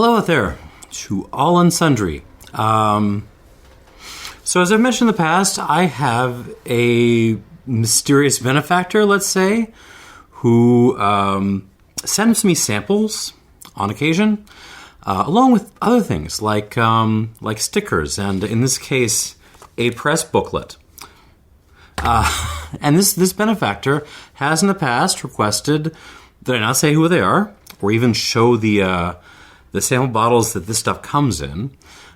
Hello out there to all and sundry. So as I've mentioned in the past, I have a mysterious benefactor, let's say, who sends me samples on occasion, along with other things like stickers, and in this case, a press booklet. And this benefactor has in the past requested that I not say who they are, or even show the sample bottles that this stuff comes in,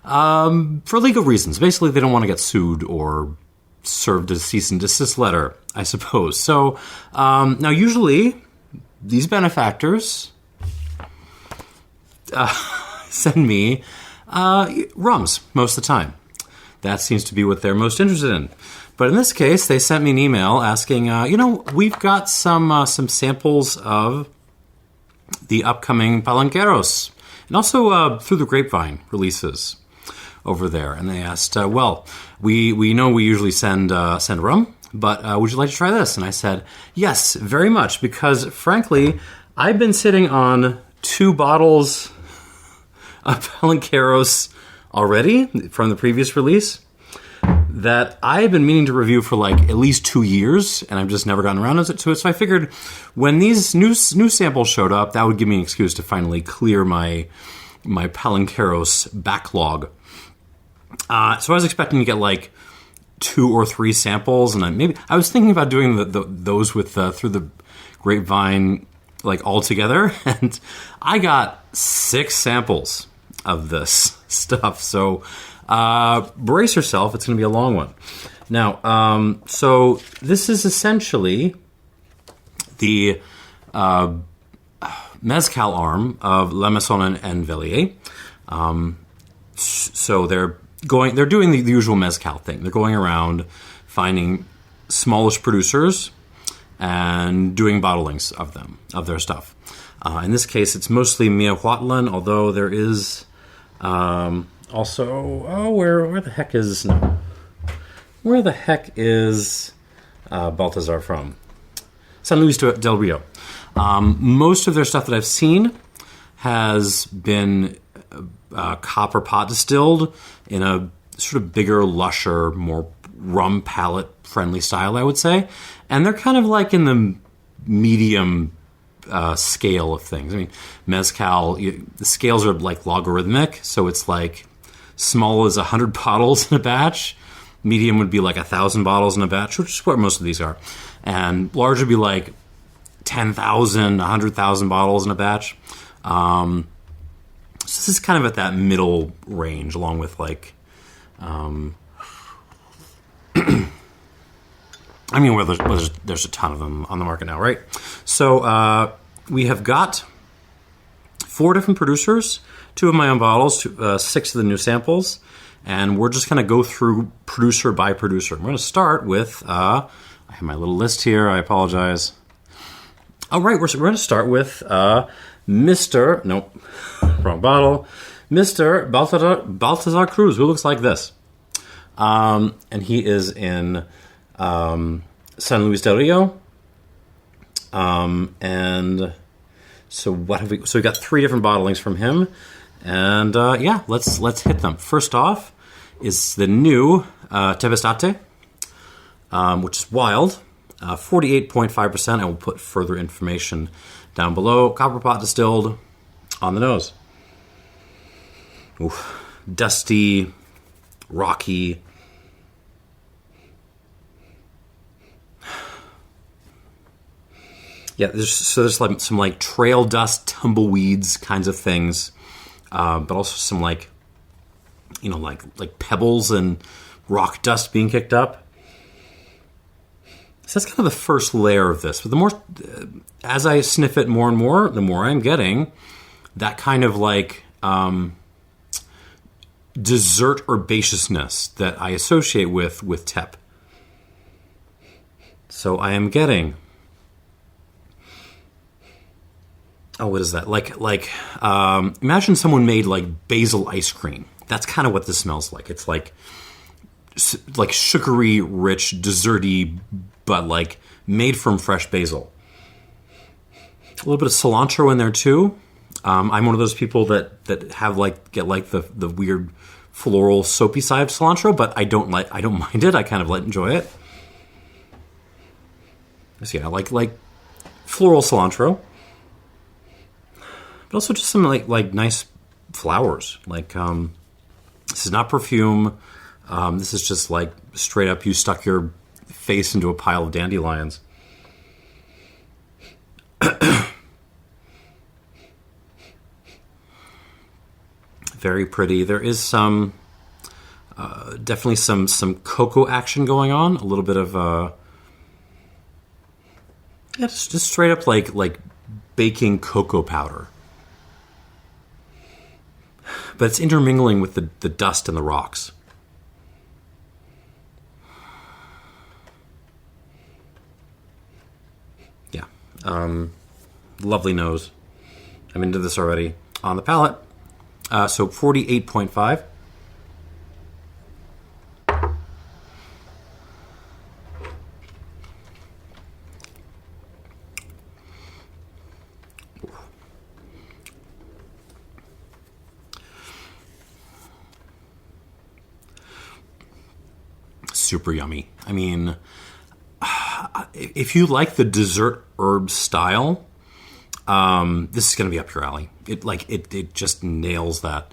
for legal reasons. Basically, they don't want to get sued or served a cease and desist letter, I suppose. So now, usually, these benefactors send me rums most of the time. That seems to be what they're most interested in. But in this case, they sent me an email asking, we've got some samples of the upcoming Palenqueros, and also through the grapevine releases over there. And they asked, we know we usually send rum, but would you like to try this? And I said, yes, very much, because frankly, I've been sitting on 2 bottles of Palenqueros already from the previous release that I've been meaning to review for like at least 2 years, and I've just never gotten around to it. So I figured when these new samples showed up, that would give me an excuse to finally clear my Palenqueros backlog. So I was expecting to get like 2 or 3 samples, and I was thinking about doing those with through the grapevine like all together, and I got 6 samples of this stuff. So brace yourself, it's going to be a long one. Now, so this is essentially the Mezcal arm of La Maison and Vellier. So they're doing the usual Mezcal thing. They're going around finding smallish producers and doing bottlings of their stuff. In this case, it's mostly Miahuatlán, although there is also, where the heck is Baltazar from? San Luis del Rio. Most of their stuff that I've seen has been copper pot distilled in a sort of bigger, lusher, more rum palate friendly style, I would say. And they're kind of like in the medium scale of things. I mean, Mezcal, the scales are like logarithmic, so it's like small as 100 bottles in a batch. Medium would be like 1,000 bottles in a batch, which is what most of these are. And large would be like 10,000, 100,000 bottles in a batch. So this is kind of at that middle range, along with like, there's a ton of them on the market now, right? So we have got 4 different producers, 2 of my own bottles, 6 of the new samples, and we're just going to go through producer by producer. We're going to start with, I have my little list here, I apologize. All right, we're going to start with Mr. Nope, wrong bottle. Mr. Baltazar Cruz, who looks like this. And he is in San Luis del Rio. And so what have we? So we got 3 different bottlings from him, and let's hit them. First off is the new Tepextate, which is wild, 48.5%. I will put further information down below. Copper pot distilled, on the nose. Oof. Dusty, rocky. Yeah, there's like some like trail dust, tumbleweeds kinds of things, but also some like pebbles and rock dust being kicked up. So that's kind of the first layer of this. But the more, as I sniff it more and more, the more I'm getting that kind of like dessert herbaceousness that I associate with Tep. So I am getting. Oh, what is that? Imagine someone made like basil ice cream. That's kind of what this smells like. It's like sugary, rich, desserty, but like made from fresh basil. A little bit of cilantro in there too. I'm one of those people that have get the weird floral soapy side of cilantro, but I don't mind it. I kind of enjoy it. So yeah, I like floral cilantro, but also just some nice flowers. This is not perfume. This is just straight up you stuck your face into a pile of dandelions. Very pretty. There is some, definitely some cocoa action going on. A little bit of, just straight up like baking cocoa powder. But it's intermingling with the dust and the rocks. Yeah. Lovely nose. I'm into this already. On the palate. So 48.5. Super yummy. I mean, if you like the dessert herb style, this is going to be up your alley. It just nails that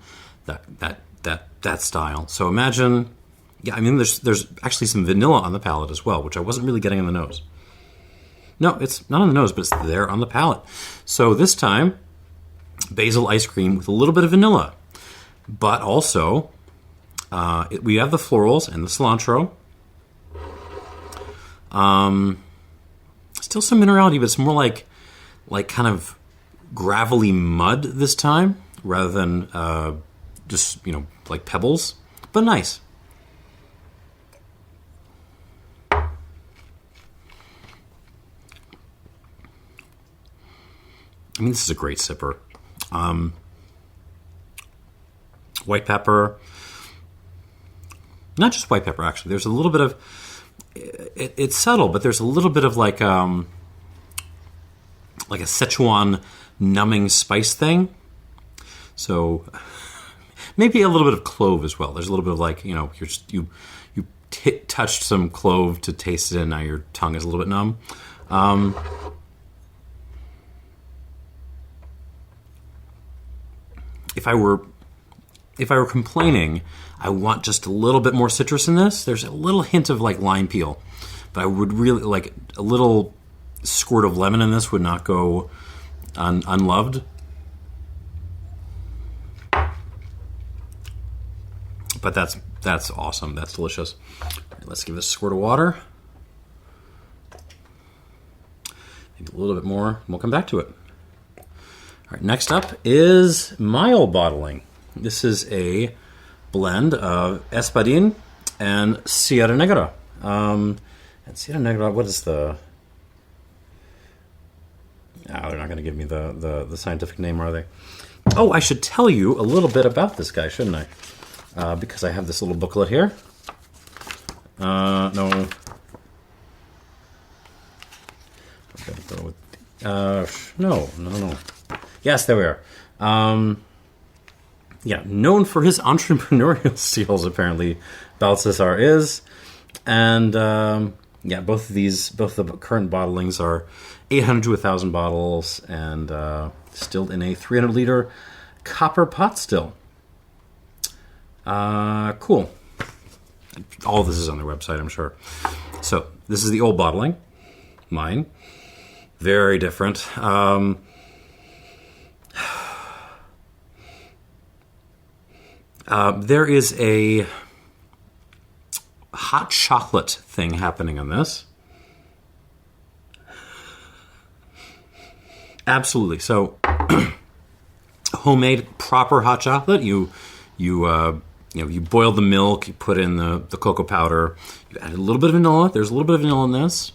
style. So imagine, yeah. I mean, there's actually some vanilla on the palate as well, which I wasn't really getting in the nose. No, it's not on the nose, but it's there on the palate. So this time, basil ice cream with a little bit of vanilla, but also we have the florals and the cilantro. Still some minerality, but it's more like kind of gravelly mud this time rather than just like pebbles, but nice. I mean, this is a great sipper. White pepper, not just white pepper actually. There's a little bit of it's subtle, but there's a little bit of like a Szechuan numbing spice thing. So maybe a little bit of clove as well. There's a little bit of you touched some clove to taste it, and now your tongue is a little bit numb. If I were complaining, I want just a little bit more citrus in this. There's a little hint of lime peel, but I would really like a little squirt of lemon in this would not go unloved. But that's awesome. That's delicious. All right, let's give this a squirt of water. Maybe a little bit more, and we'll come back to it. All right, next up is mild bottling. This is a blend of Espadin and Sierra Negra. And Sierra Negra, what is the... Oh, they're not going to give me the scientific name, are they? Oh, I should tell you a little bit about this guy, shouldn't I? Because I have this little booklet here. No. No. Yes, there we are. Yeah, known for his entrepreneurial skills, apparently, Baltazar is. And, both the current bottlings are 800 to 1,000 bottles and distilled in a 300-liter copper pot still. Cool. All of this is on their website, I'm sure. So, this is the old bottling. Mine. Very different. There is a hot chocolate thing happening on this. Absolutely. So, homemade proper hot chocolate. You boil the milk. You put in the cocoa powder. You add a little bit of vanilla. There's a little bit of vanilla in this.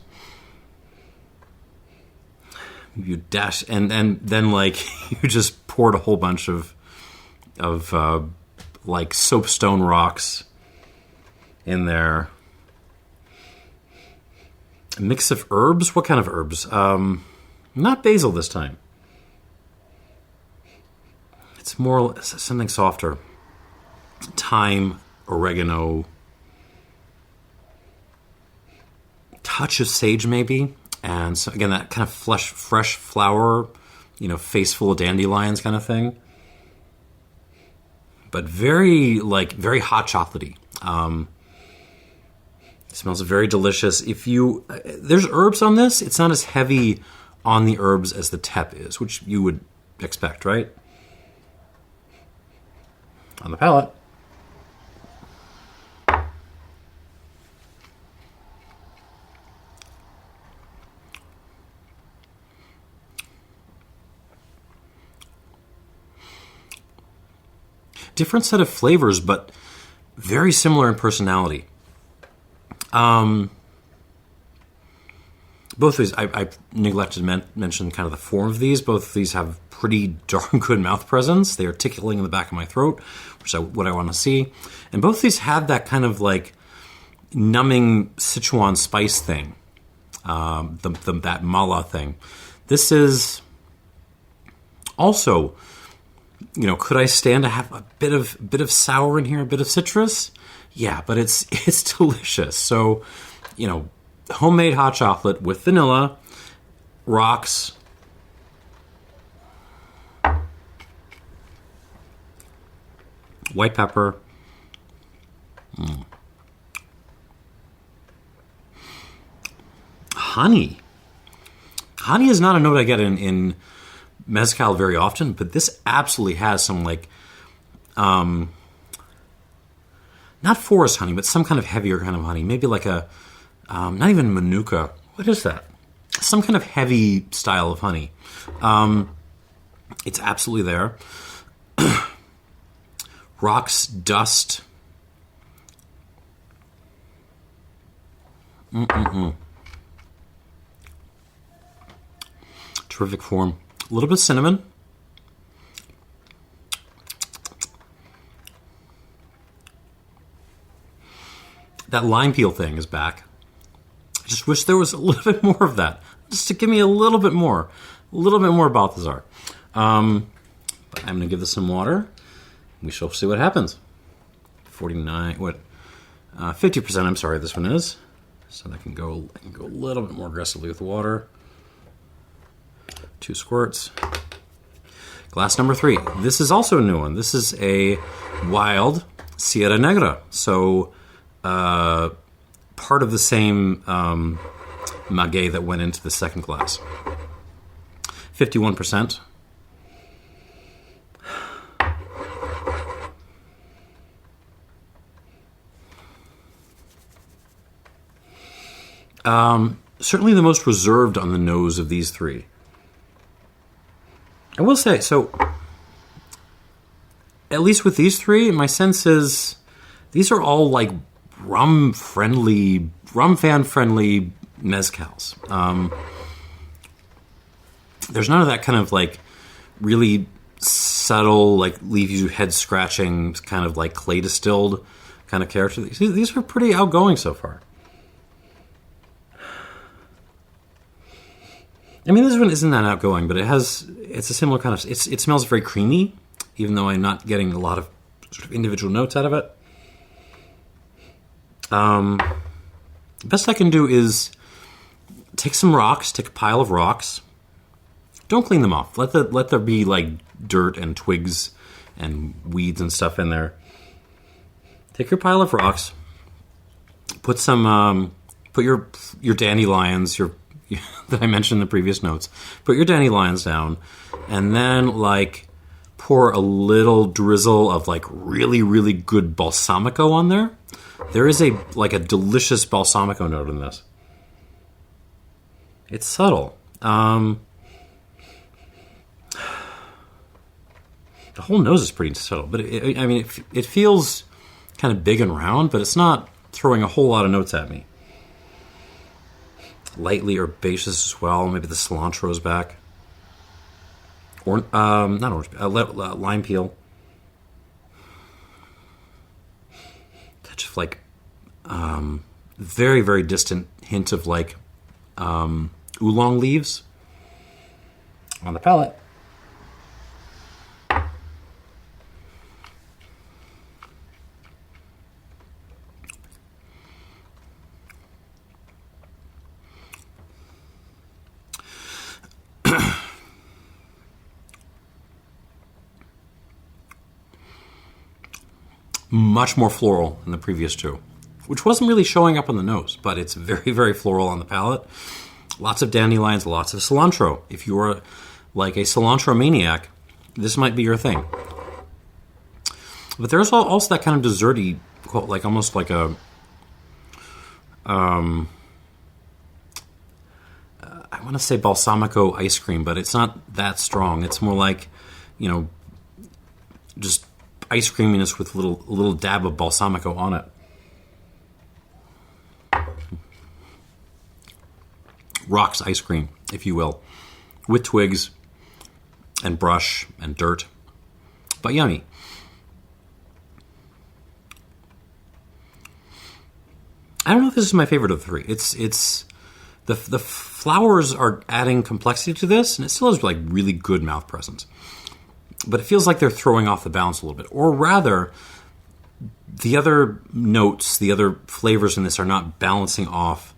You dash and then you just poured a whole bunch of soapstone rocks in there. A mix of herbs. What kind of herbs? Not basil this time. It's more something softer. Thyme, oregano, touch of sage maybe, and so again that kind of fresh flower, face full of dandelions kind of thing. But very hot chocolatey. It smells very delicious. There's herbs on this. It's not as heavy on the herbs as the Tep is, which you would expect, right? On the palate. Different set of flavors, but very similar in personality. Both of these, I neglected to mention kind of the form of these. Both of these have pretty darn good mouth presence. They are tickling in the back of my throat, which is what I want to see. And both of these have that kind of like numbing Sichuan spice thing, that mala thing. This is also, could I stand to have a bit of sour in here, a bit of citrus? Yeah, but it's delicious. So, homemade hot chocolate with vanilla, rocks, white pepper, honey. Honey is not a note I get in mezcal very often, but this absolutely has some not forest honey, but some kind of heavier kind of honey. Maybe like a, not even manuka. What is that? Some kind of heavy style of honey. It's absolutely there. Rocks, dust. Terrific form. A little bit of cinnamon. That lime peel thing is back. I just wish there was a little bit more of that. Just to give me a little bit more Balthazar. But I'm going to give this some water. We shall see what happens. 50%, I'm sorry, this one is. So I can go a little bit more aggressively with the water. 2 squirts. Glass number 3. This is also a new one. This is a wild Sierra Negra. So part of the same maguey that went into the second glass. 51%. Certainly the most reserved on the nose of these three. I will say, so at least with these three, my sense is these are all like rum fan friendly mezcals. There's none of that kind of like really subtle, like leave you head scratching kind of like clay distilled kind of character. These are pretty outgoing so far. I mean, this one isn't that outgoing, but it's a similar kind of, it smells very creamy, even though I'm not getting a lot of sort of individual notes out of it. The best I can do is take a pile of rocks. Don't clean them off. Let there be like dirt and twigs and weeds and stuff in there. Take your pile of rocks. Put some, put your dandelions, that I mentioned in the previous notes. Put your dandelions down, and then like pour a little drizzle of like really, really good balsamico on there. There is a delicious balsamico note in this. It's subtle. The whole nose is pretty subtle, but it feels kind of big and round, but it's not throwing a whole lot of notes at me. Lightly herbaceous as well. Maybe the cilantro's back. Or not orange, lime peel. Touch of like very, very distant hint of like oolong leaves on the palate. Much more floral than the previous two, which wasn't really showing up on the nose, but it's very, very floral on the palate. Lots of dandelions, lots of cilantro. If you're like a cilantro maniac, this might be your thing. But there's also that kind of desserty, like almost like a, I want to say balsamico ice cream, but it's not that strong. It's more like, just ice creaminess with a little dab of balsamico on it. Rocks ice cream, if you will, with twigs and brush and dirt, but yummy. I don't know if this is my favorite of the three. It's the flowers are adding complexity to this, and it still has like really good mouth presence. But it feels like they're throwing off the balance a little bit. Or rather, the other notes, the other flavors in this are not balancing off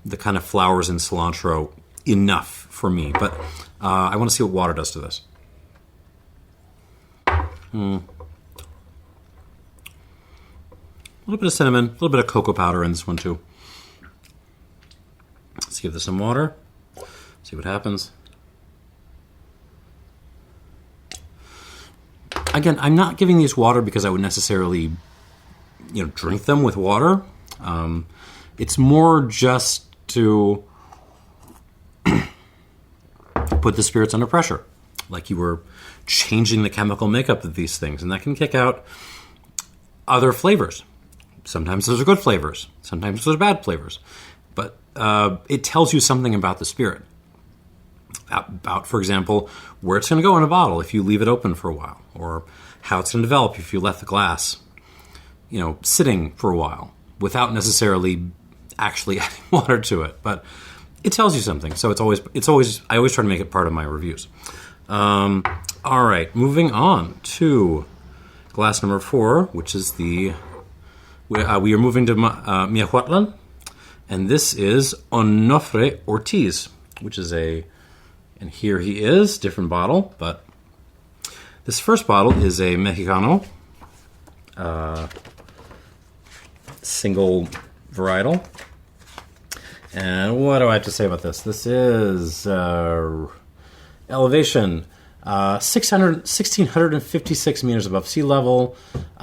the kind of flowers in cilantro enough for me. But I want to see what water does to this. A little bit of cinnamon, a little bit of cocoa powder in this one too. Let's give this some water. See what happens. Again, I'm not giving these water because I would necessarily, drink them with water. It's more just to put the spirits under pressure, like you were changing the chemical makeup of these things, and that can kick out other flavors. Sometimes those are good flavors. Sometimes those are bad flavors. But it tells you something about the spirit. About, for example, where it's going to go in a bottle if you leave it open for a while, or how it's going to develop if you left the glass, sitting for a while without necessarily actually adding water to it. But it tells you something. So I always try to make it part of my reviews. All right, moving on to glass number 4, which is we are moving to Miahuatlán, and this is Onofre Ortiz, which is and here he is, different bottle, but this first bottle is a Mexicano, single varietal. And what do I have to say about this? This is elevation, 1,656 meters above sea level,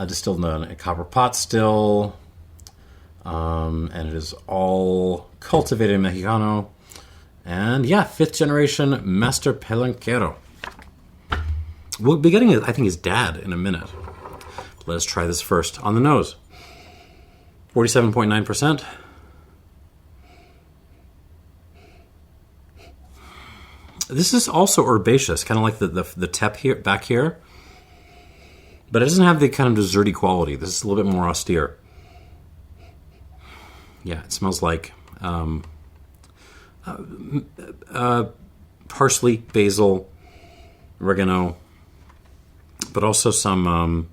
distilled in a copper pot still, and it is all cultivated Mexicano. And yeah, 5th generation Master Palenquero. We'll be getting, I think, his dad in a minute. Let us try this first. On the nose, 47.9%. This is also herbaceous, kind of like the tep here, back here. But it doesn't have the kind of desserty quality. This is a little bit more austere. Yeah, it smells like parsley, basil, oregano, but also some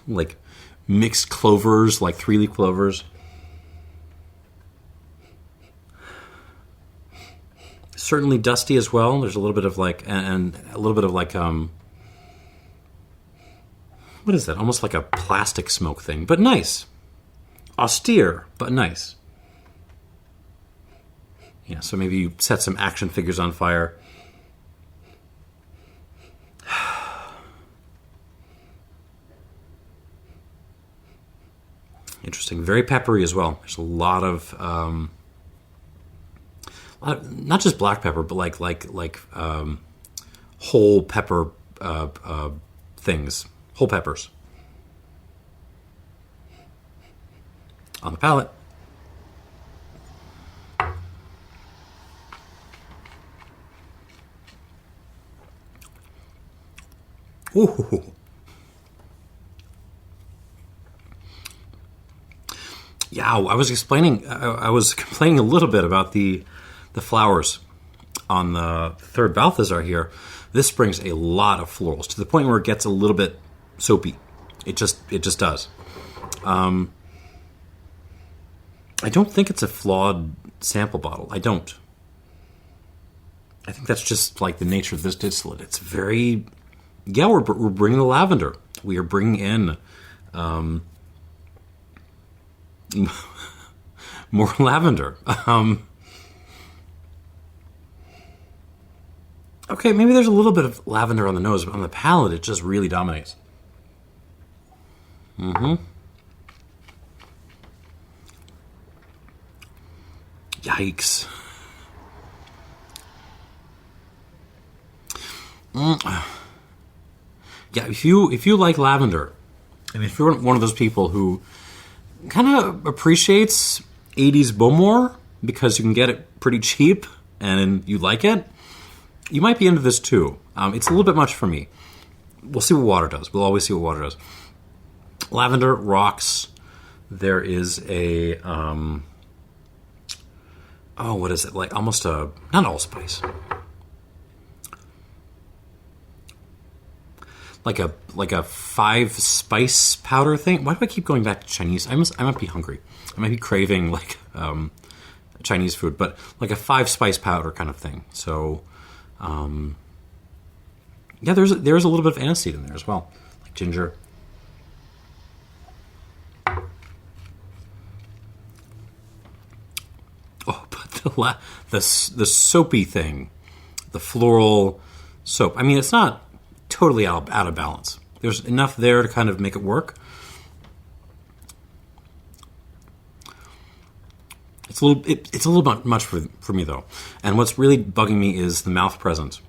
like mixed clovers, like 3-leaf clovers. Certainly dusty as well. There's a little bit of and a little bit of what is that? Almost like a plastic smoke thing, but nice. Austere, but nice. Yeah, so maybe you set some action figures on fire. Interesting. Very peppery as well. There's a lot of not just black pepper, but like whole pepper things, whole peppers on the palate. Ooh. Yeah, I was complaining a little bit about the flowers on the third Balthazar here. This brings a lot of florals to the point where it gets a little bit soapy. It just does. I don't think it's a flawed sample bottle. I don't. I think that's just like the nature of this distillate. It's very, we're bringing the lavender. we are bringing in more lavender. Okay, maybe there's a little bit of lavender on the nose, but on the palate, it just really dominates. Yikes. Yeah, if you like lavender, and if you're one of those people who kind of appreciates 80s Bowmore because you can get it pretty cheap and you like it, you might be into this too. It's a little bit much for me. We'll see what water does. We'll always see what water does. Lavender rocks. There is a what is it? Like almost a, not allspice. Like a 5-spice powder thing. Why do I keep going back to Chinese? I might be hungry. I might be craving like Chinese food, but like a 5-spice powder kind of thing. So, yeah, there's a little bit of aniseed in there as well, like ginger. Oh, but the soapy thing, the floral soap. I mean, it's not totally out of balance. There's enough there to kind of make it work. It's a little bit much for me though. And what's really bugging me is the mouth present.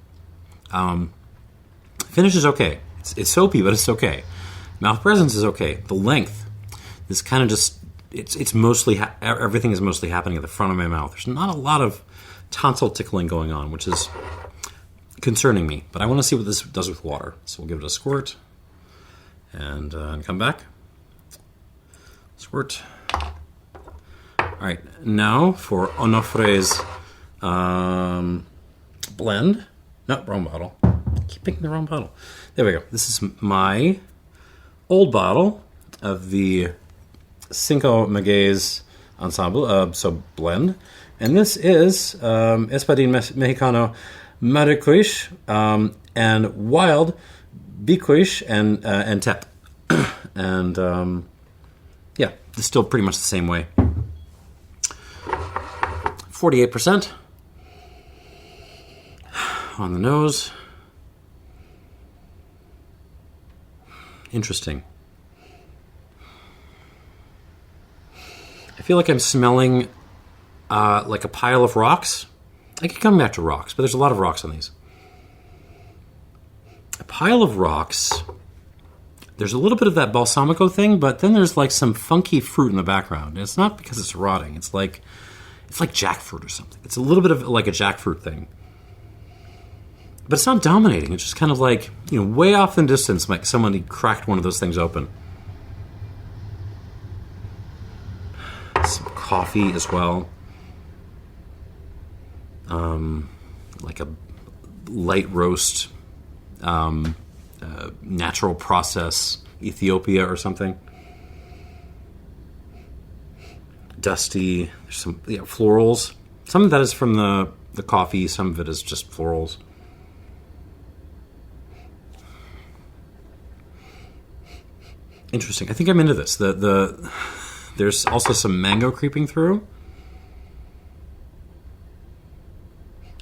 Finish is okay. It's soapy, but it's okay. Mouth presence is okay. The length is kind of just, it's mostly, everything is mostly happening at the front of my mouth. There's not a lot of tonsil tickling going on, which is concerning me. But I want to see what this does with water. So we'll give it a squirt and come back. Squirt. All right, now for Onofre's blend. No, wrong bottle. I keep picking the wrong bottle. There we go. This is my old bottle of the Cinco Maguey's Ensemble, so blend. And this is Espadin Mexicano Maricuish and Wild Bicuish and Tep. And yeah, it's still pretty much the same way. 48% on the nose. Interesting. I feel like I'm smelling like a pile of rocks. I keep coming back to rocks, but there's a lot of rocks on these. A pile of rocks. There's a little bit of that balsamico thing, but then there's like some funky fruit in the background. And it's not because it's rotting. It's like jackfruit or something. It's a little bit of like a jackfruit thing. But it's not dominating. It's just kind of like, way off in the distance, like somebody cracked one of those things open. Some coffee as well. Like a light roast, natural process, Ethiopia or something. Dusty. There's some florals. Some of that is from the coffee. Some of it is just florals. Interesting. I think I'm into this. There's also some mango creeping through.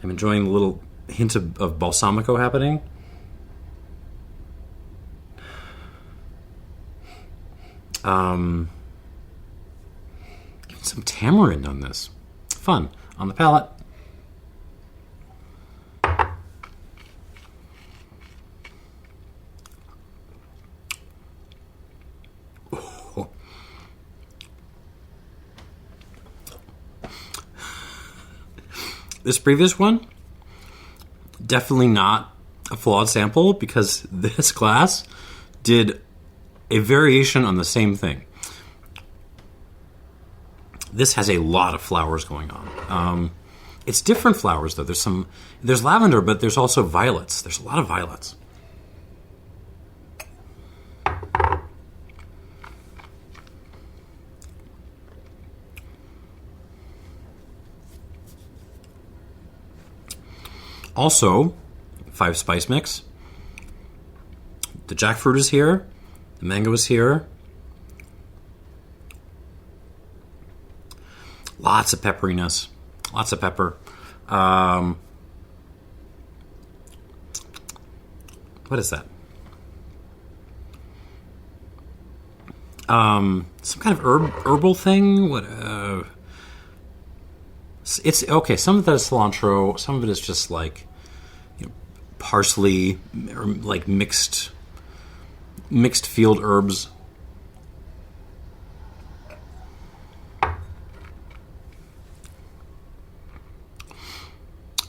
I'm enjoying the little hint of balsamico happening. Even some tamarind on this. Fun. On the palate. Oh. This previous one, definitely not a flawed sample because this glass did a variation on the same thing. This has a lot of flowers going on. It's different flowers though. There's lavender, but there's also violets. There's a lot of violets. Also, 5-spice mix. The jackfruit is here. The mango is here. Lots of pepperiness. Lots of pepper. What is that? Some kind of herbal thing. What? It's okay. Some of that is cilantro. Some of it is just like, parsley or like mixed field herbs.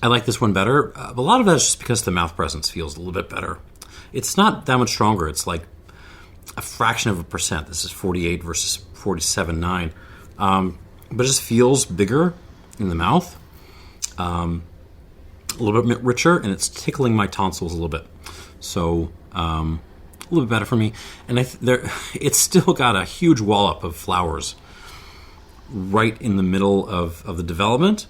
I like this one better. A lot of that is just because the mouth presence feels a little bit better. It's not that much stronger. It's like a fraction of a percent. This is 48 versus 47.9. But it just feels bigger in the mouth. A little bit richer, and it's tickling my tonsils a little bit. So a little bit better for me. And it's still got a huge wallop of flowers right in the middle of the development.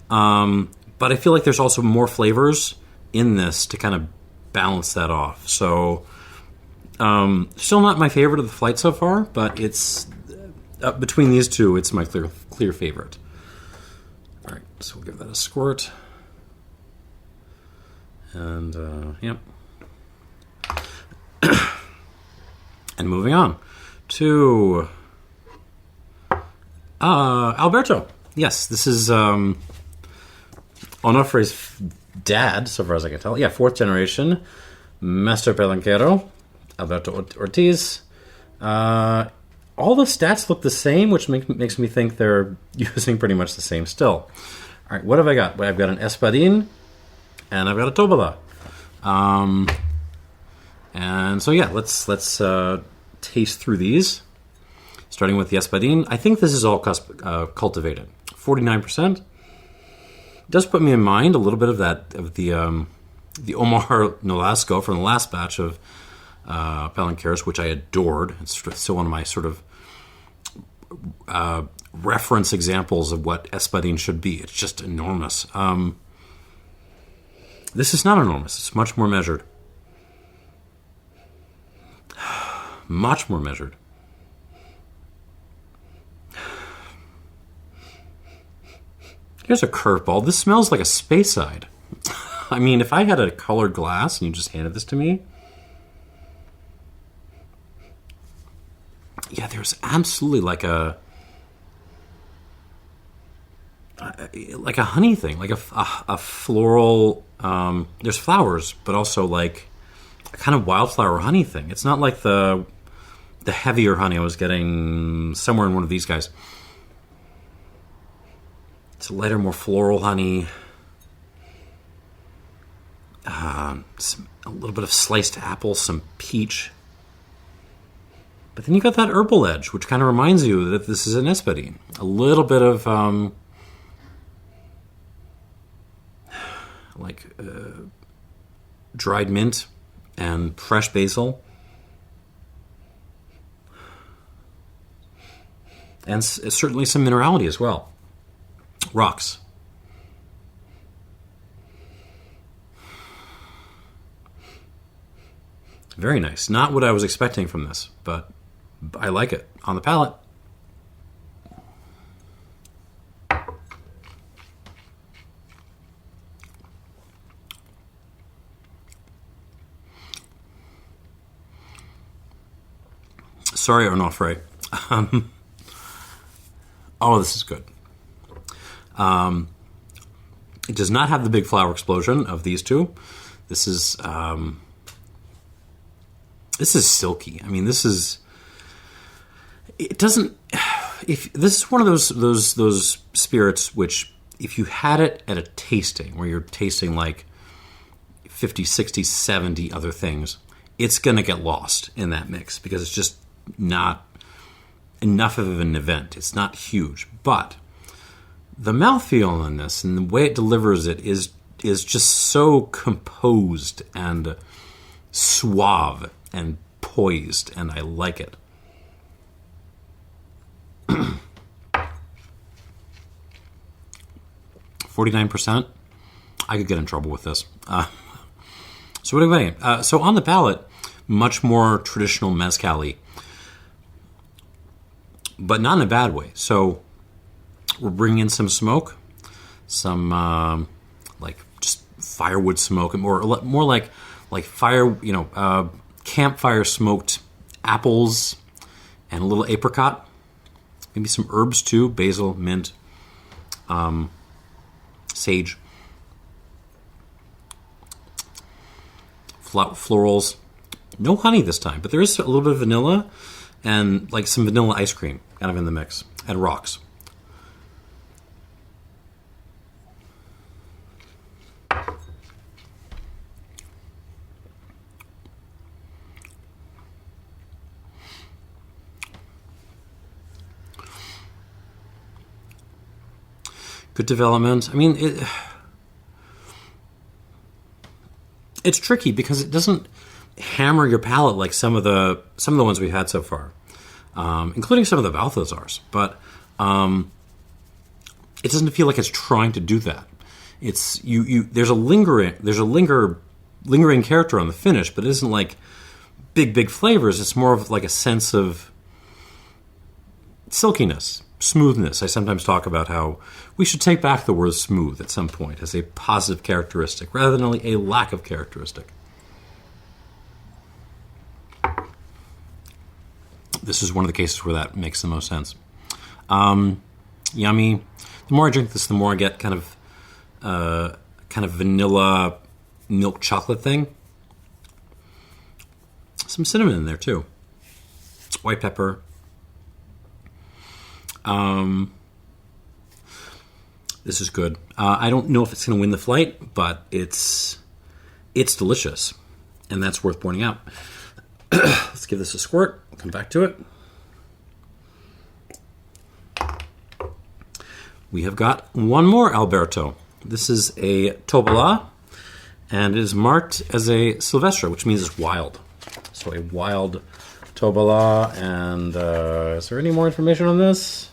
But I feel like there's also more flavors in this to kind of balance that off. So, still not my favorite of the flight so far, but it's between these two, it's my clear favorite. All right, so we'll give that a squirt. And, yep. And moving on to Alberto. Yes, this is Onofre's dad, so far as I can tell. Yeah, 4th generation. Master Palenquero, Alberto Ortiz. All the stats look the same, which makes me think they're using pretty much the same still. All right, what have I got? Well, I've got an Espadin, and I've got a Tobala. And so, yeah, let's taste through these. Starting with the Espadin. I think this is all cultivated. 49%. Does put me in mind a little bit of the Omar Nolasco from the last batch of Palenqueros, which I adored. It's still one of my sort of reference examples of what Espadin should be. It's just enormous. This is not enormous. It's much more measured. Much more measured. Here's a curveball. This smells like a Speyside. I mean, if I had a colored glass and you just handed this to me, yeah, there's absolutely like a honey thing, like a floral. There's flowers, but also like a kind of wildflower honey thing. It's not like the heavier honey I was getting somewhere in one of these guys. It's a lighter, more floral honey. A little bit of sliced apple, some peach. But then you got that herbal edge, which kind of reminds you that this is an Espadin. A little bit of dried mint and fresh basil. And certainly some minerality as well. Rocks. Very nice. Not what I was expecting from this, but I like it. On the palate. Sorry, Onofre. Oh, this is good. It does not have the big flower explosion of these two. This is silky. I mean, it doesn't. If this is one of those spirits which, if you had it at a tasting where you're tasting like 50, 60, 70 other things, it's going to get lost in that mix because it's just not enough of an event. It's not huge, but the mouthfeel in this and the way it delivers it is just so composed and suave and poised, and I like it. 49%. I could get in trouble with this. So what do I? So on the palate, much more traditional mezcal-y, but not in a bad way. So we're bringing in some smoke, some like just firewood smoke, and more like fire, campfire smoked apples and a little apricot, maybe some herbs too, basil, mint, sage, florals. No honey this time, but there is a little bit of vanilla and like some vanilla ice cream kind of in the mix, and rocks. Good development. I mean, it's tricky because it doesn't hammer your palate like some of the ones we've had so far, including some of the Balthazars. But it doesn't feel like it's trying to do that. It's there's a lingering character on the finish, but it isn't like big flavors. It's more of like a sense of silkiness, smoothness. I sometimes talk about how we should take back the word smooth at some point as a positive characteristic rather than only a lack of characteristic. This is one of the cases where that makes the most sense. Yummy. The more I drink this, the more I get kind of vanilla milk chocolate thing. Some cinnamon in there too. White pepper. This is good. I don't know if it's going to win the flight, but it's delicious, and that's worth pointing out. Let's give this a squirt. I'll come back to it. We have got one more Alberto. This is a Tobala, and it is marked as a Silvestre, which means it's wild. So a wild Tobala, and is there any more information on this?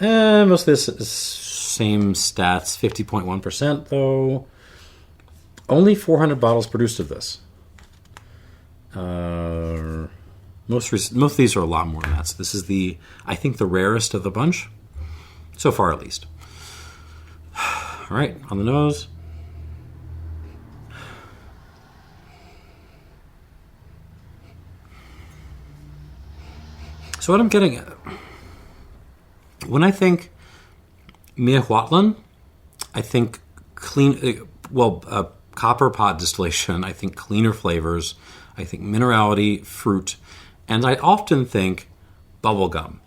Most of this is same stats, 50.1% though. Only 400 bottles produced of this. Most of these are a lot more than that. So this is I think the rarest of the bunch, so far at least. All right, on the nose. So what I'm getting at, when I think Miahuatlán, I think copper pot distillation, I think cleaner flavors, I think minerality, fruit, and I often think bubblegum.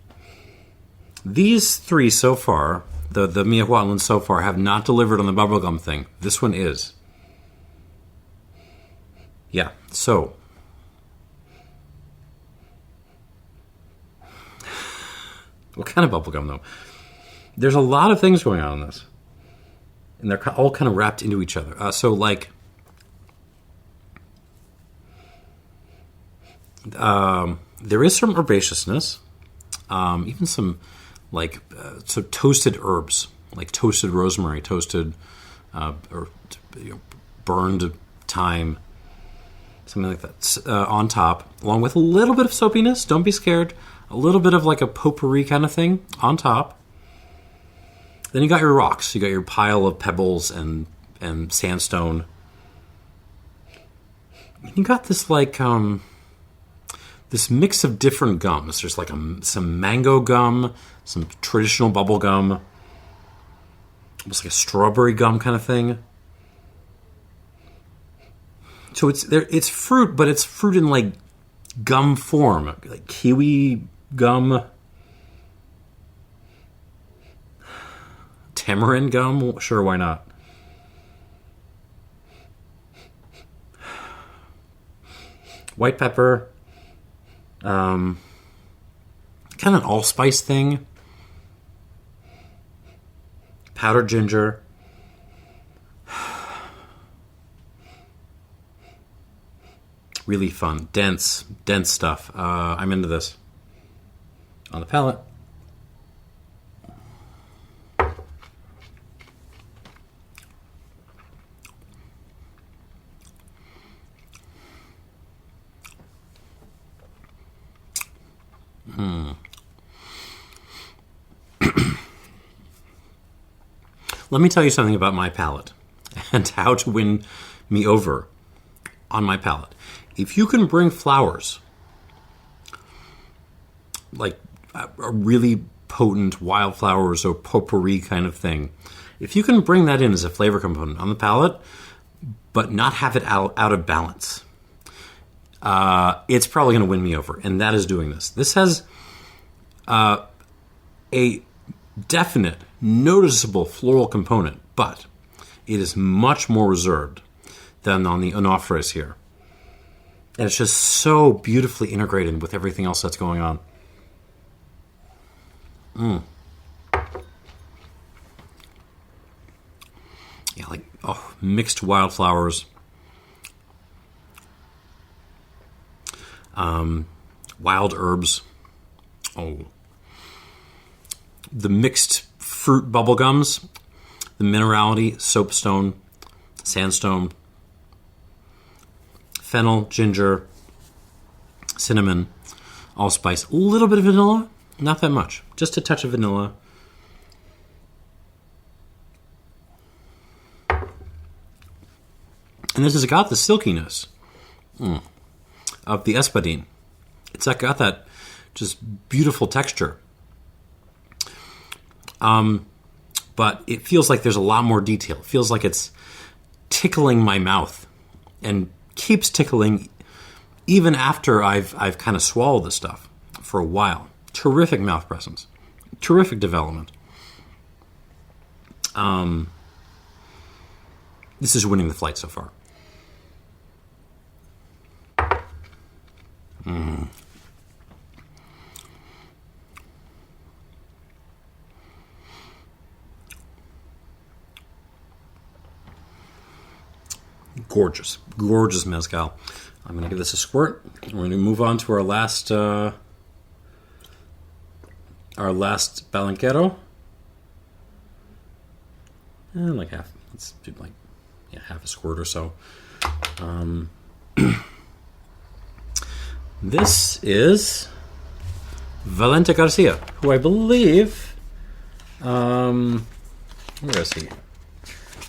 These three so far, the Miahuatlán so far, have not delivered on the bubblegum thing. This one is. Yeah, so. What kind of bubblegum, though? There's a lot of things going on in this. And they're all kind of wrapped into each other. There is some herbaceousness. Even some, toasted herbs. Like toasted rosemary, toasted, burned thyme. Something like that. On top. Along with a little bit of soapiness. Don't be scared. A little bit of like a potpourri kind of thing on top. Then you got your rocks. You got your pile of pebbles and sandstone. And you got this this mix of different gums. There's like some mango gum, some traditional bubble gum, almost like a strawberry gum kind of thing. So it's fruit, but it's fruit in like gum form, like kiwi gum, tamarind gum. Sure, why not? White pepper, kind of an allspice thing. Powdered ginger. Really fun, dense stuff. I'm into this. On the palate. Let me tell you something about my palate and how to win me over on my palate. If you can bring flowers, like a really potent wildflowers or potpourri kind of thing, if you can bring that in as a flavor component on the palate, but not have it out of balance, it's probably going to win me over, and that is doing this. This has a definite, noticeable floral component, but it is much more reserved than on the Onofres here. And it's just so beautifully integrated with everything else that's going on. Yeah, like, mixed wildflowers. Wild herbs. The mixed fruit bubblegums. The minerality, soapstone, sandstone, fennel, ginger, cinnamon, allspice. A little bit of vanilla. Not that much. Just a touch of vanilla. And this has got the silkiness of the Espadin. It's got that just beautiful texture. But it feels like there's a lot more detail. It feels like it's tickling my mouth and keeps tickling even after I've kind of swallowed this stuff for a while. Terrific mouth presence. Terrific development. This is winning the flight so far. Gorgeous, gorgeous mezcal. I'm going to give this a squirt. We're going to move on to our last Palenquero. And like half. Let's do half a squirt or so. This is Valente Garcia, who I believe. Where is he?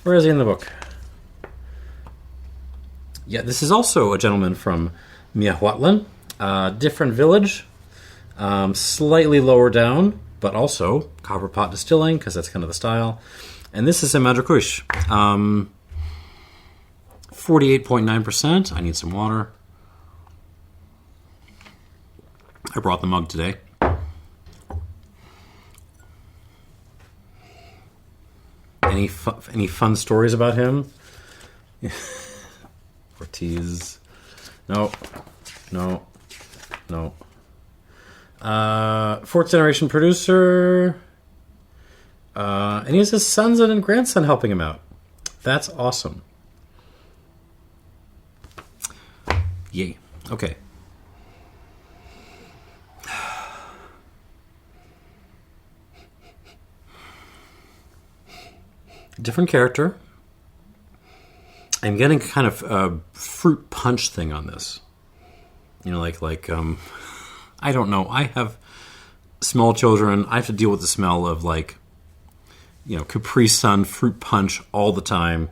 Where is he in the book? Yeah, this is also a gentleman from Miahuatlán, different village, slightly lower down, but also copper pot distilling, because that's kind of the style. And this is a Madricush, 48.9%. I need some water. I brought the mug today. Any fun stories about him? Ortiz. No. Fourth generation producer. And he has his sons and grandson helping him out. That's awesome. Yay. Okay. Different character. I'm getting kind of a fruit punch thing on this. You know, like I don't know. I have small children. I have to deal with the smell of Capri Sun fruit punch all the time.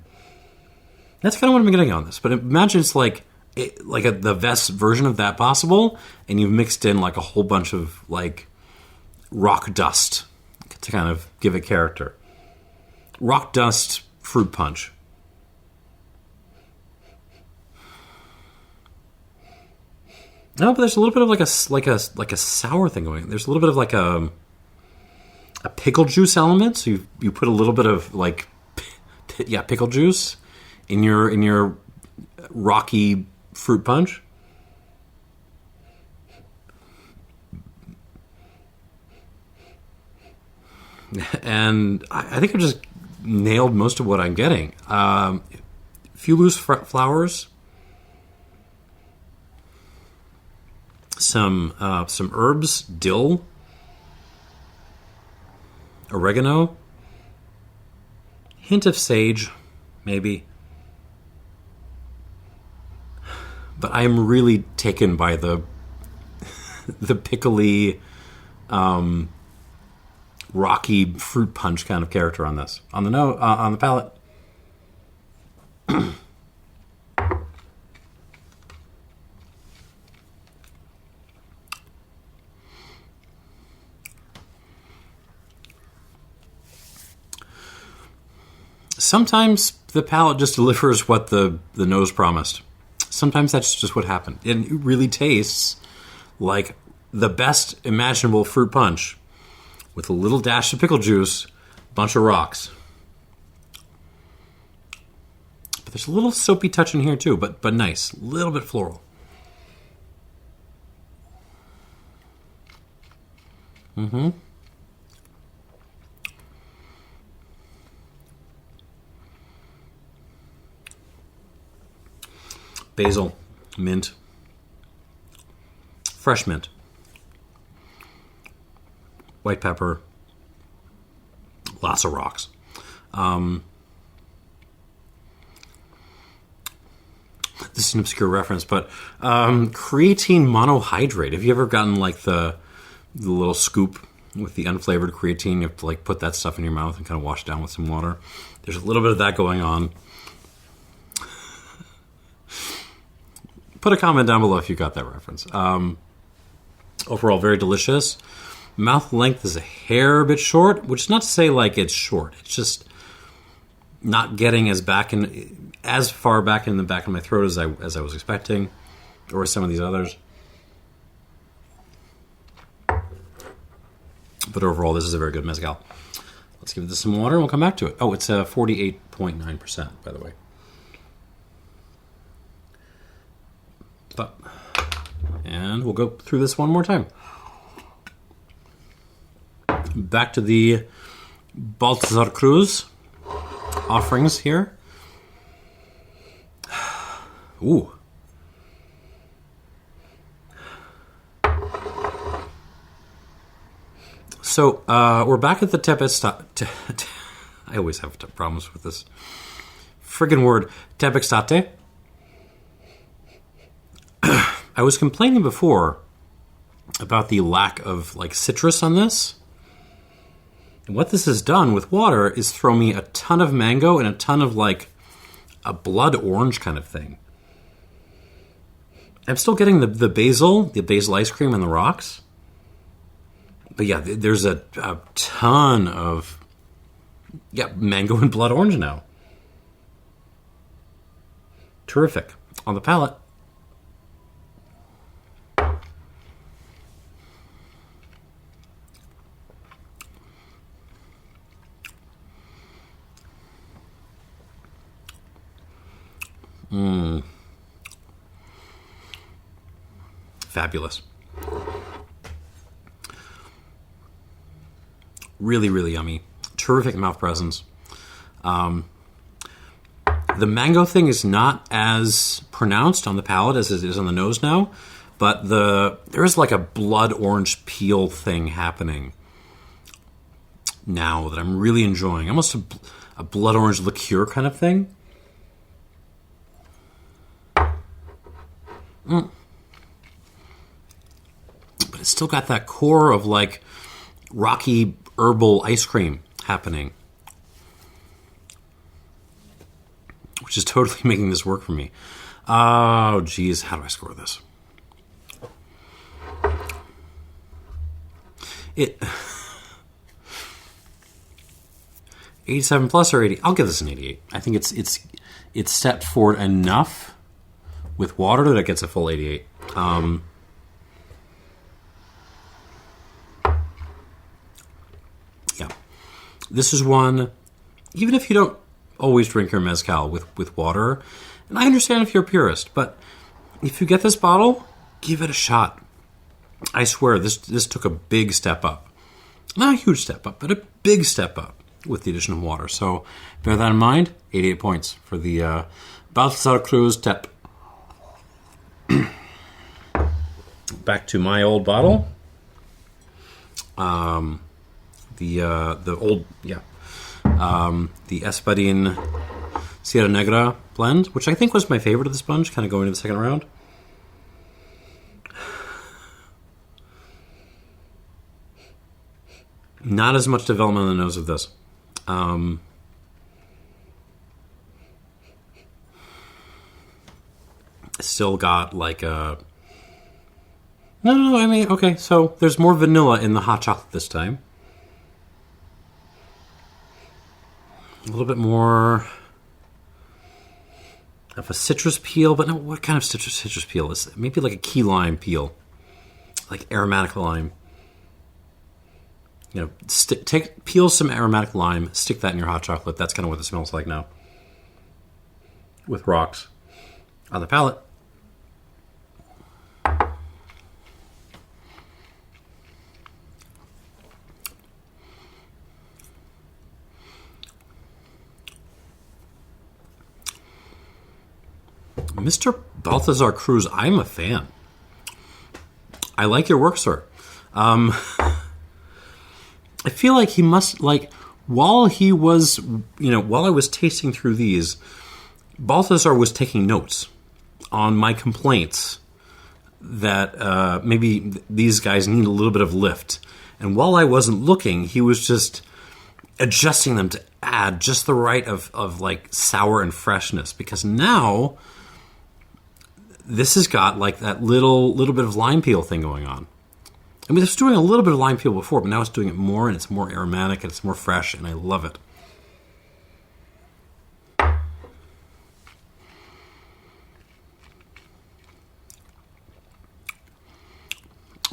That's kind of what I'm getting on this. But imagine it's the best version of that possible, and you've mixed in a whole bunch of rock dust to kind of give it character. Rock dust fruit punch. No, but there's a little bit of a sour thing going on. There's a little bit of a pickle juice element. So you put a little bit of pickle juice in your rocky fruit punch. And I think I just nailed most of what I'm getting. Few loose flowers. Some herbs, dill, oregano, hint of sage, maybe. But I am really taken by the pickly rocky fruit punch kind of character on this. On the palate. Sometimes the palate just delivers what the nose promised. Sometimes that's just what happened. It really tastes like the best imaginable fruit punch with a little dash of pickle juice, bunch of rocks. But there's a little soapy touch in here too, but nice. A little bit floral. Mm-hmm. Basil, mint, fresh mint, white pepper, lots of rocks. This is an obscure reference, but creatine monohydrate. Have you ever gotten like the little scoop with the unflavored creatine? You have to like put that stuff in your mouth and kind of wash it down with some water. There's a little bit of that going on. Put a comment down below if you got that reference. Overall, very delicious. Mouth length is a hair bit short, which is not to say like it's short. It's just not getting as far back in the back of my throat as I was expecting, or some of these others. But overall, this is a very good mezcal. Let's give this some water and we'll come back to it. Oh, it's 48.9%, by the way. And we'll go through this one more time. Back to the Baltazar Cruz offerings here. Ooh. So we're back at the Tepextate. I always have problems with this friggin' word. Tepextate. I was complaining before about the lack of like citrus on this. And what this has done with water is throw me a ton of mango and a ton of like a blood orange kind of thing. I'm still getting the basil ice cream and the rocks. But yeah, there's a ton of mango and blood orange now. Terrific. On the palate. Fabulous. Really, really yummy. Terrific mouth presence. The mango thing is not as pronounced on the palate as it is on the nose now, but there is like a blood orange peel thing happening now that I'm really enjoying. Almost a blood orange liqueur kind of thing. But it's still got that core of like rocky herbal ice cream happening, which is totally making this work for me. Oh, geez, how do I score this? It 87 plus or 80? I'll give this an 88. I think it's stepped forward enough with water that it gets a full 88. This is one, even if you don't always drink your mezcal with water, and I understand if you're a purist, but if you get this bottle, give it a shot. I swear, this took a big step up. Not a huge step up, but a big step up with the addition of water. So bear that in mind, 88 points for the Baltazar Cruz Tep. Back to my old bottle. The Espadin Sierra Negra blend, which I think was my favorite of the sponge, kind of going into the second round. Not as much development on the nose of this. Still got like a... No, I mean, okay, so there's more vanilla in the hot chocolate this time. A little bit more of a citrus peel, but no, what kind of citrus peel is it? Maybe like a key lime peel, like aromatic lime. You know, peel some aromatic lime, stick that in your hot chocolate. That's kind of what it smells like now. With rocks on the palate. Mr. Baltazar Cruz, I'm a fan. I like your work, sir. I feel like he must, like, while he was, while I was tasting through these, Baltazar was taking notes on my complaints that maybe these guys need a little bit of lift. And while I wasn't looking, he was just adjusting them to add just the right of like sour and freshness. Because now this has got like that little bit of lime peel thing going on. I mean, it's doing a little bit of lime peel before, but now it's doing it more, and it's more aromatic, and it's more fresh, and I love it.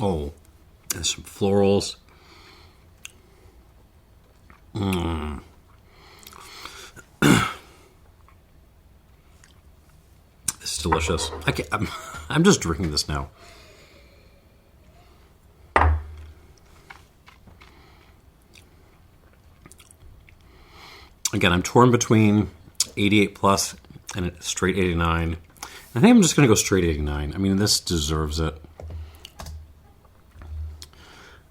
Oh, and some florals. This is delicious. I'm just drinking this now. Again, I'm torn between 88 plus and a straight 89. I think I'm just going to go straight 89. I mean, this deserves it.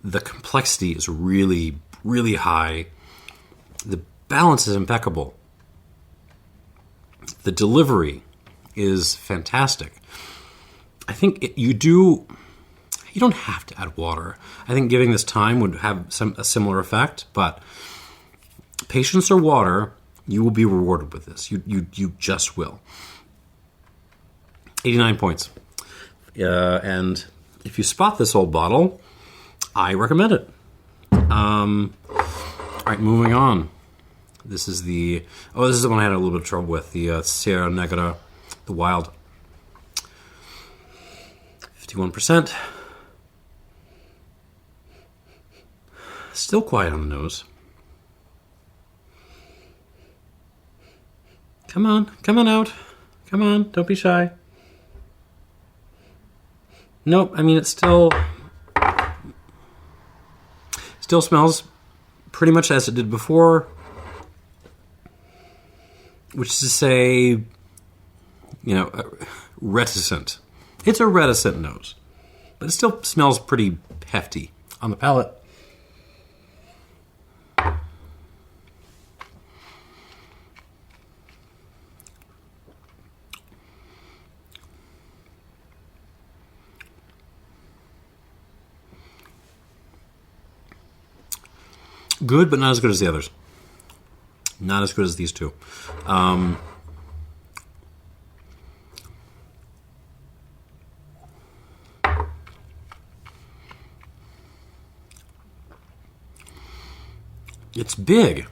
The complexity is really, really high. The balance is impeccable. The delivery is fantastic. I think you don't have to add water. I think giving this time would have a similar effect, but patience or water, you will be rewarded with this. You just will. 89 points. And if you spot this old bottle, I recommend it. All right, moving on. This is the one I had a little bit of trouble with. The Sierra Negra, the Wild. 51%. Still quiet on the nose. Come on out. Come on, don't be shy. Nope, I mean, it still smells pretty much as it did before, which is to say, reticent. It's a reticent nose, but it still smells pretty hefty on the palate. Good, but not as good as the others. Not as good as these two. It's big.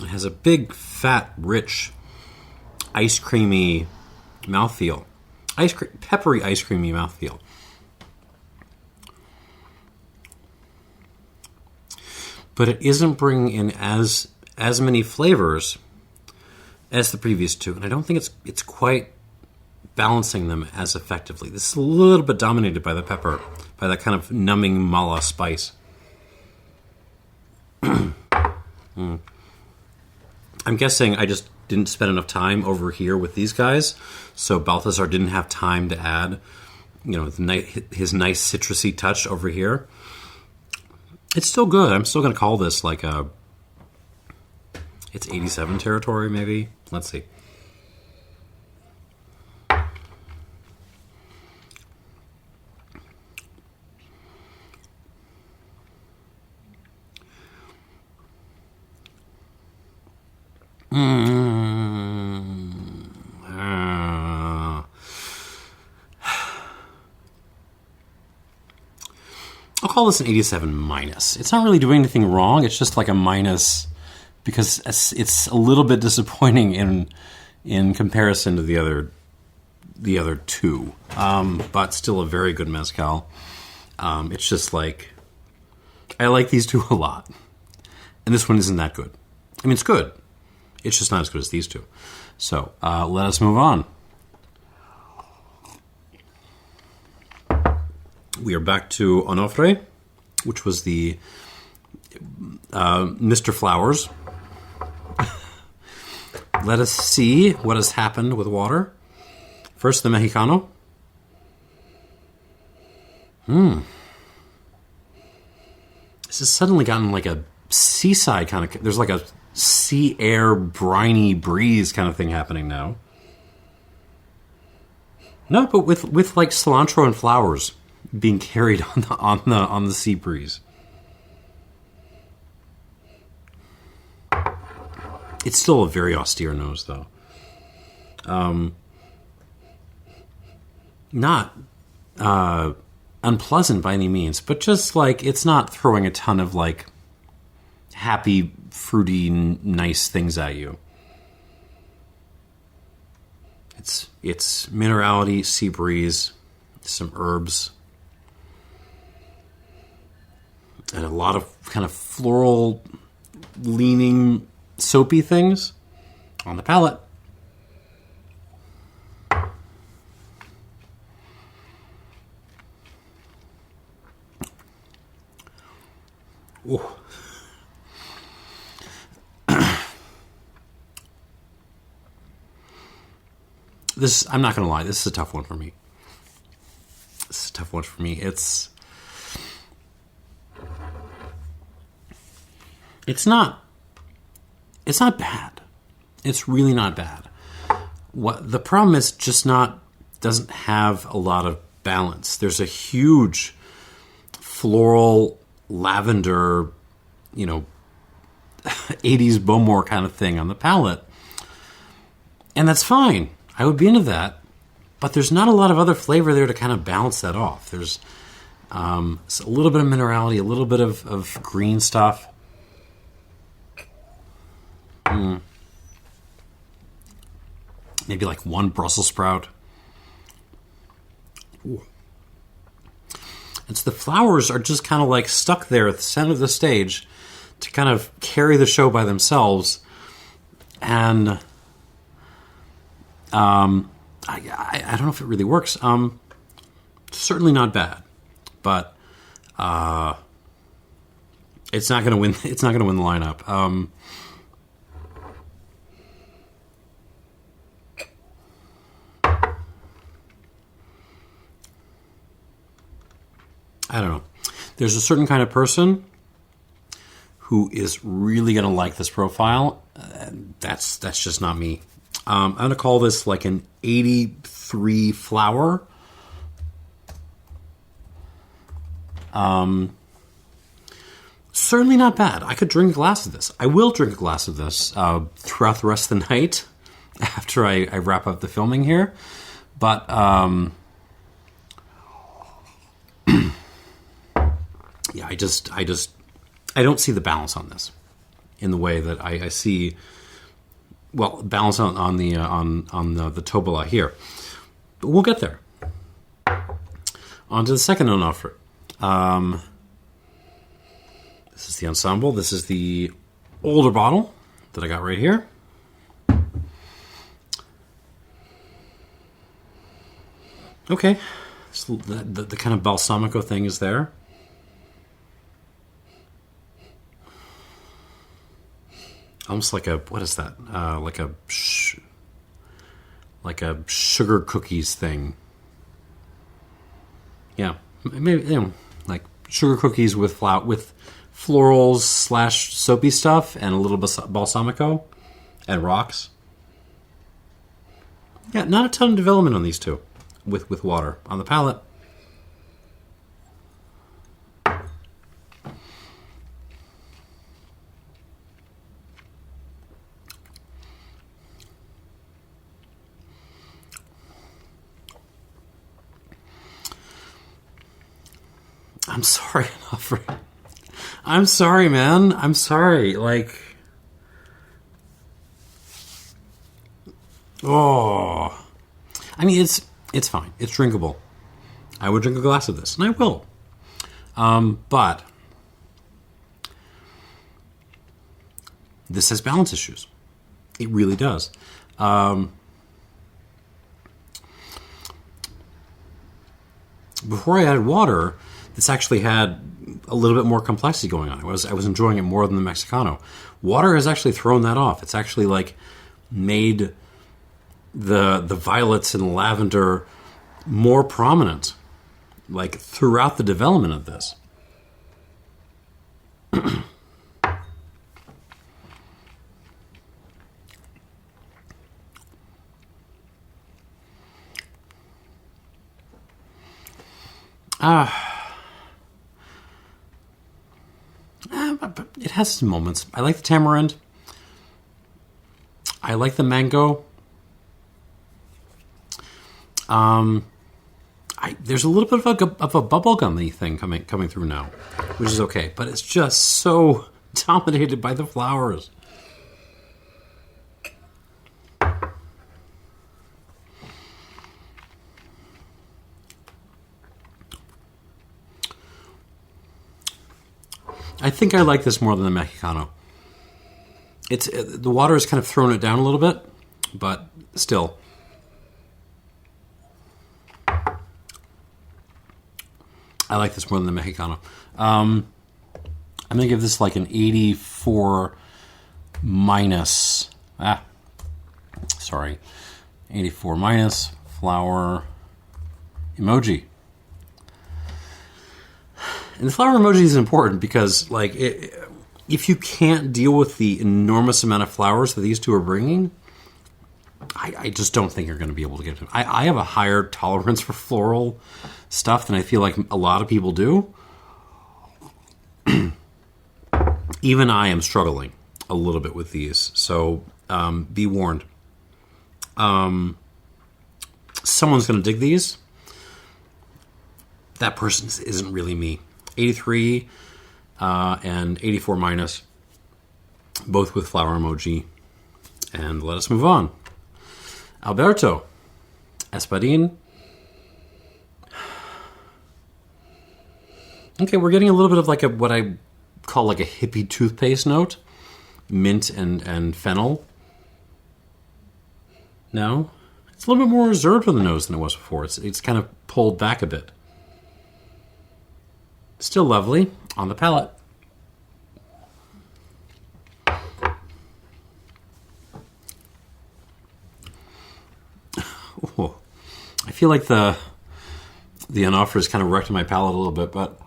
It has a big, fat, rich, ice creamy mouthfeel. Peppery, ice creamy mouthfeel. But it isn't bringing in as many flavors as the previous two, and I don't think it's quite balancing them as effectively. This is a little bit dominated by the pepper, by that kind of numbing mala spice. I'm guessing I just didn't spend enough time over here with these guys, so Balthazar didn't have time to add, his nice citrusy touch over here. It's still good. I'm still going to call this like it's 87 territory, maybe. Let's see. I'll call this an 87 minus. It's not really doing anything wrong. It's just like a minus because it's a little bit disappointing in comparison to the other two, but still a very good mezcal. It's just like I like these two a lot, and this one isn't that good. I mean, it's good. It's just not as good as these two. So let us move on. We are back to Onofre, which was the Mr. Flowers. Let us see what has happened with water. First, the Mexicano. This has suddenly gotten like a seaside kind of... There's like a sea air, briny breeze kind of thing happening now. No, but with like cilantro and flowers being carried on the sea breeze. It's still a very austere nose, though. Not unpleasant by any means, but just like it's not throwing a ton of like happy, fruity, nice things at you. It's minerality, sea breeze, some herbs, and a lot of kind of floral leaning soapy things on the palate. Ooh. I'm not going to lie, this is a tough one for me. It's not bad. It's really not bad. What the problem is just doesn't have a lot of balance. There's a huge floral lavender, 80s Bowmore kind of thing on the palate. And that's fine. I would be into that. But there's not a lot of other flavor there to kind of balance that off. There's a little bit of minerality, a little bit of green stuff. Maybe like one Brussels sprout. Ooh. And so the flowers are just kind of like stuck there at the center of the stage to kind of carry the show by themselves. And I don't know if it really works. Certainly not bad, but it's not going to win. It's not going to win the lineup. I don't know. There's a certain kind of person who is really going to like this profile. That's just not me. I'm going to call this like an 83 flower. Certainly not bad. I could drink a glass of this. I will drink a glass of this throughout the rest of the night after I wrap up the filming here. But yeah, I don't see the balance on this in the way that I see. Well, balance on the Tobala here. But we'll get there. On to the second Onofre. This is the ensemble. This is the older bottle that I got right here. Okay. So the kind of balsamico thing is there. Almost like what is that? Like a sugar cookies thing. Yeah, maybe like sugar cookies with florals / soapy stuff and a little balsamico and rocks. Yeah, not a ton of development on these two with water on the palate. I'm sorry, Onofre. I'm sorry, man. I'm sorry. Like, oh, I mean, it's fine. It's drinkable. I would drink a glass of this, and I will. But this has balance issues. It really does. Before I added water, this actually had a little bit more complexity going on. I was enjoying it more than the Mexicano. Water has actually thrown that off. It's actually like made the violets and lavender more prominent, like throughout the development of this. But it has some moments. I like the tamarind. I like the mango. There's a little bit of a bubblegummy thing coming through now, which is okay. But it's just so dominated by the flowers. I think I like this more than the Mexicano. The water has kind of thrown it down a little bit, but still. I like this more than the Mexicano. I'm going to give this like an 84 minus. 84 minus flower emoji. And the flower emoji is important because, like, if you can't deal with the enormous amount of flowers that these two are bringing, I just don't think you're going to be able to get to it. I have a higher tolerance for floral stuff than I feel like a lot of people do. Even I am struggling a little bit with these, so be warned. Someone's going to dig these. That person isn't really me. 83 and 84 minus, both with flower emoji. And let us move on. Alberto Espadin. Okay, we're getting a little bit of like what I call like a hippie toothpaste note. Mint and fennel. No? It's a little bit more reserved on the nose than it was before. It's kind of pulled back a bit. Still lovely on the palate. Oh, I feel like the Onofre is kind of wrecked my palate a little bit, but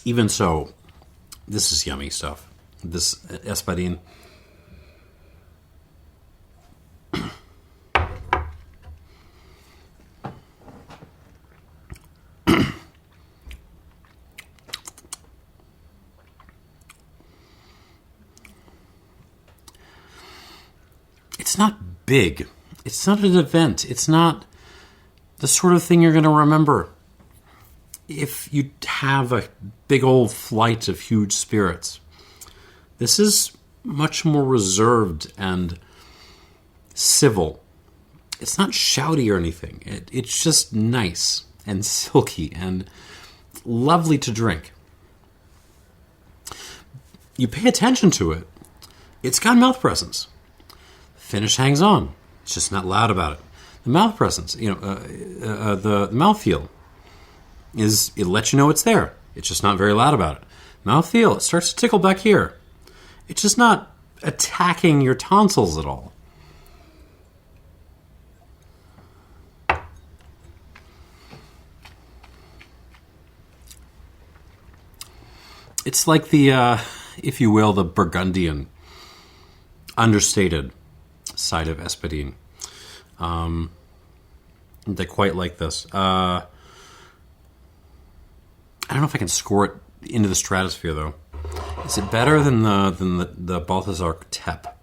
even so, this is yummy stuff. This Espadin. It's not big. It's not an event. It's not the sort of thing you're going to remember if you have a big old flight of huge spirits. This is much more reserved and civil. It's not shouty or anything. It's just nice and silky and lovely to drink. You pay attention to it. It's got mouth presence. Finish hangs on. It's just not loud about it. The mouth presence, the mouthfeel it lets you know it's there. It's just not very loud about it. Mouthfeel, it starts to tickle back here. It's just not attacking your tonsils at all. It's like the, if you will, the Burgundian, understated side of Espadin. They quite like this. I don't know if I can score it into the stratosphere, though. Is it better than the Baltazar Tep?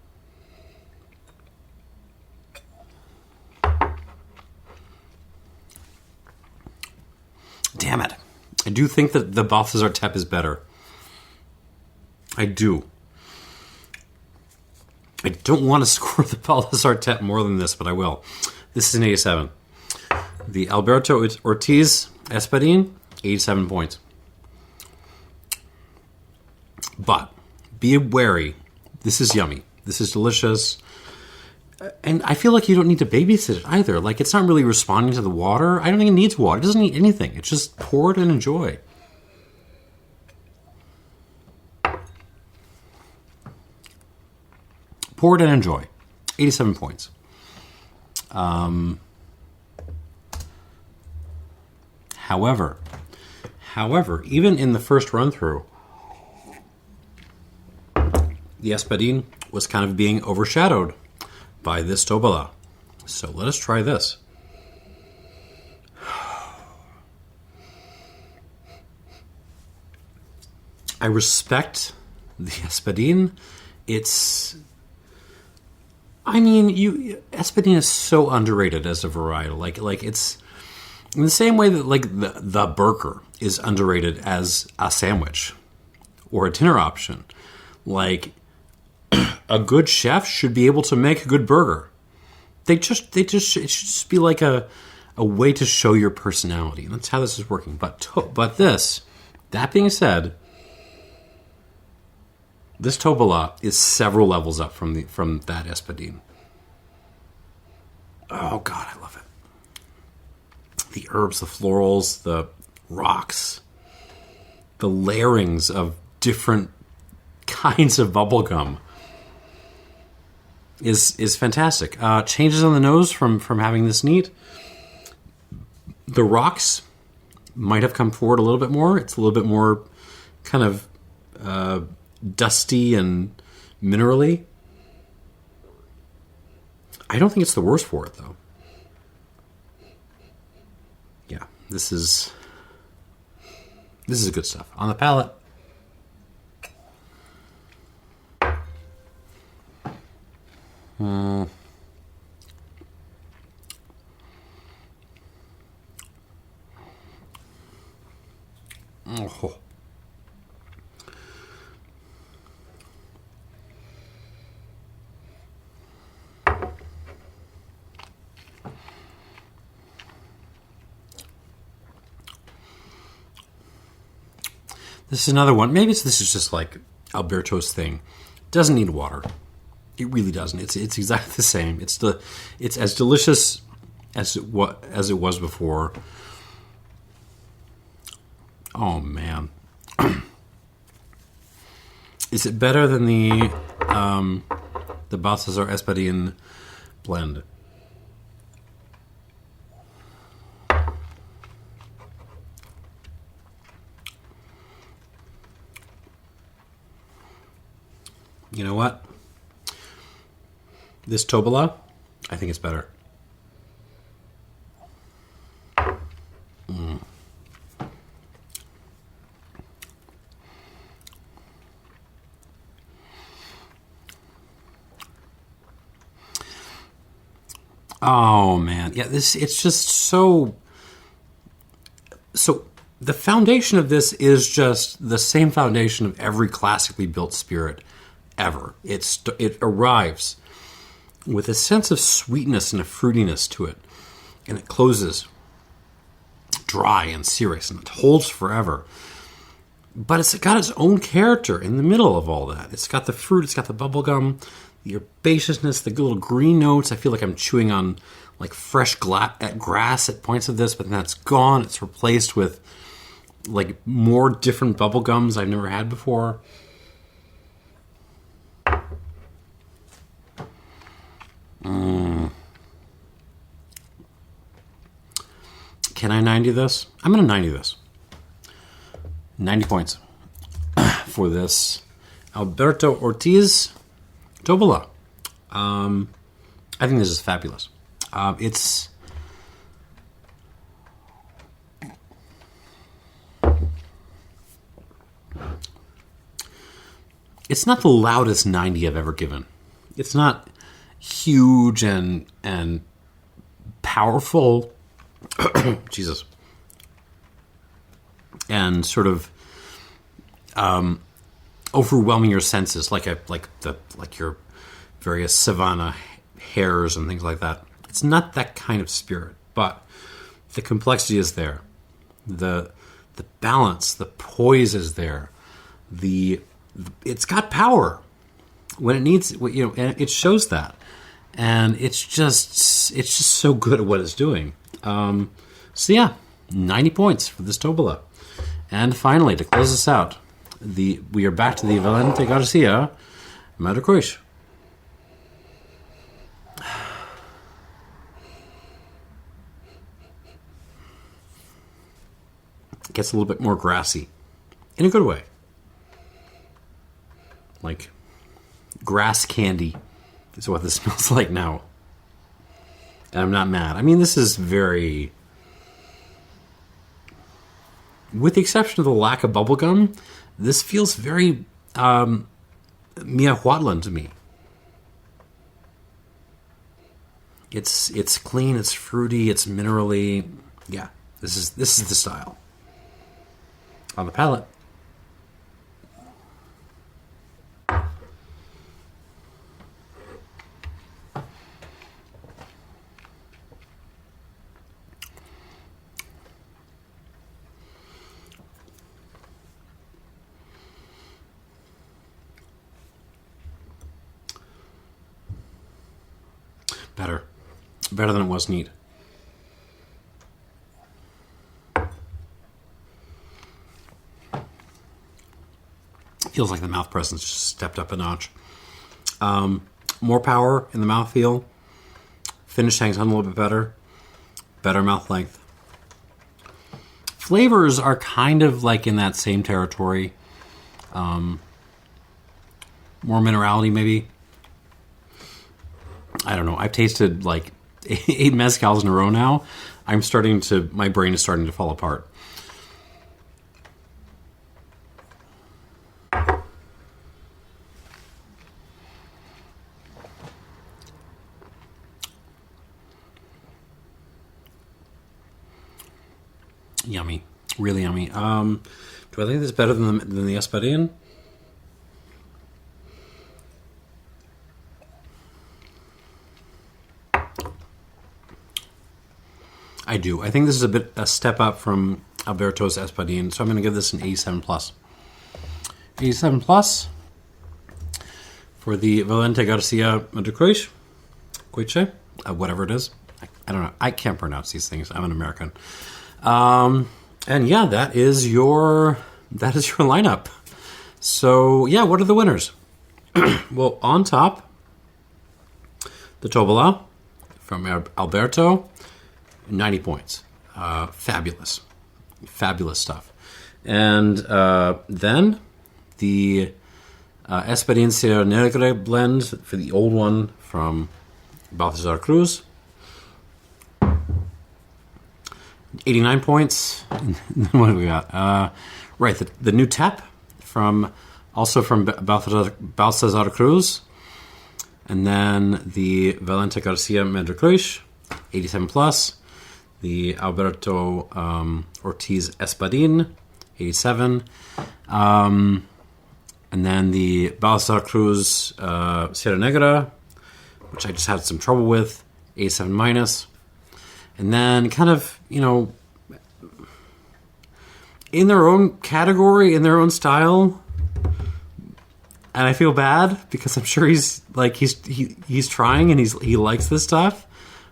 do think that the Balthazar Tep is better. I do. I don't want to score the Balthazar Tep more than this, but I will. This is an 87. The Alberto Ortiz Espadin, 87 points. But be wary. This is yummy. This is delicious. And I feel like you don't need to babysit it either. Like, it's not really responding to the water. I don't think it needs water. It doesn't need anything. It's just pour it and enjoy. Pour it and enjoy. 87 points. However, even in the first run-through, the Espadin was kind of being overshadowed by this Tobala. So let us try this. I respect the Espadin. Espadin is so underrated as a varietal. Like it's in the same way that like the burger is underrated as a sandwich or a dinner option. Like, a good chef should be able to make a good burger. It should just be like a way to show your personality. And that's how this is working. But that being said, this Tobala is several levels up from that Espadin. Oh God, I love it. The herbs, the florals, the rocks, the layerings of different kinds of bubblegum is fantastic. Changes on the nose from having this neat. The rocks might have come forward a little bit more. It's a little bit more kind of dusty and minerally. I don't think it's the worst for it, though. Yeah, this is good stuff. On the palate, oh. This is another one. Maybe this is just like Alberto's thing. Doesn't need water. It really doesn't. It's exactly the same. It's as delicious as it was before. Oh man, is it better than the Balthazar Espadin blend? You know what? This Tobala, I think it's better. Oh man, yeah. It's just so. The foundation of this is just the same foundation of every classically built spirit ever. It arrives with a sense of sweetness and a fruitiness to it, and it closes dry and serious, and it holds forever. But it's got its own character in the middle of all that. It's got the fruit, it's got the bubblegum, the herbaceousness, the little green notes. I feel like I'm chewing on like fresh grass at points of this, but then that's gone. It's replaced with like more different bubblegums I've never had before. Can I 90 this? I'm going to 90 this. 90 points for this Alberto Ortiz Tobala. I think this is fabulous. It's not the loudest 90 I've ever given. It's not huge and powerful. Jesus. and sort of overwhelming your senses, like your various savanna hares and things like that. It's not that kind of spirit, but the complexity is there. The balance, the poise is there. It's got power when it needs, and it shows that. And it's just so good at what it's doing. So yeah, 90 points for this Tobala. And finally, to close this out, we are back to the Valente Garcia Madre. It gets a little bit more grassy, in a good way. Like grass candy is what this smells like now. And I'm not mad. I mean, this is very... With the exception of the lack of bubblegum, this feels very Miahuatlán to me. It's clean, it's fruity, it's minerally. Yeah, this is the style. On the palate. Better than it was neat. Feels like the mouth presence just stepped up a notch. More power in the mouthfeel. Finish hangs on a little bit better. Better mouth length. Flavors are kind of like in that same territory. More minerality maybe. I don't know. I've tasted like 8 mezcals in a row now. My brain is starting to fall apart. Yummy. Really yummy. Do I think this is better than the Espadin? I do. I think this is a step up from Alberto's Espadin, so I'm going to give this an 87+. 87+ for the Valente Garcia Madre, whatever it is. I don't know. I can't pronounce these things. I'm an American. And yeah, that is your lineup. So yeah, what are the winners? Well, on top, the Tobala from Alberto. 90 points. Fabulous stuff. And then the Espadin Sierra Negra blend for the old one from Baltazar Cruz. 89 points. What have we got? Right, the new tap from Baltazar Cruz. And then the Valente Garcia Madre, 87+. The Alberto Ortiz Espadin, 87. And then the Baltazar Cruz Sierra Negra, which I just had some trouble with, 87-. And then kind of, in their own category, in their own style. And I feel bad because I'm sure he's trying and he likes this stuff.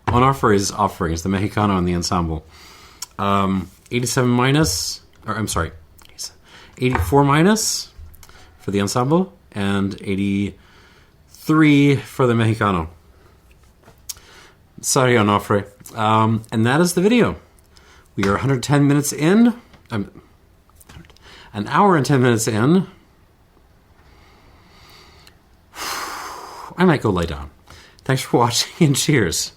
Onofre is offering. It's the Mexicano and the ensemble. 87-, or I'm sorry, 84- for the ensemble and 83 for the Mexicano. Sorry, Onofre. And that is the video. We are 110 minutes in. An hour and 10 minutes in. I might go lay down. Thanks for watching and cheers.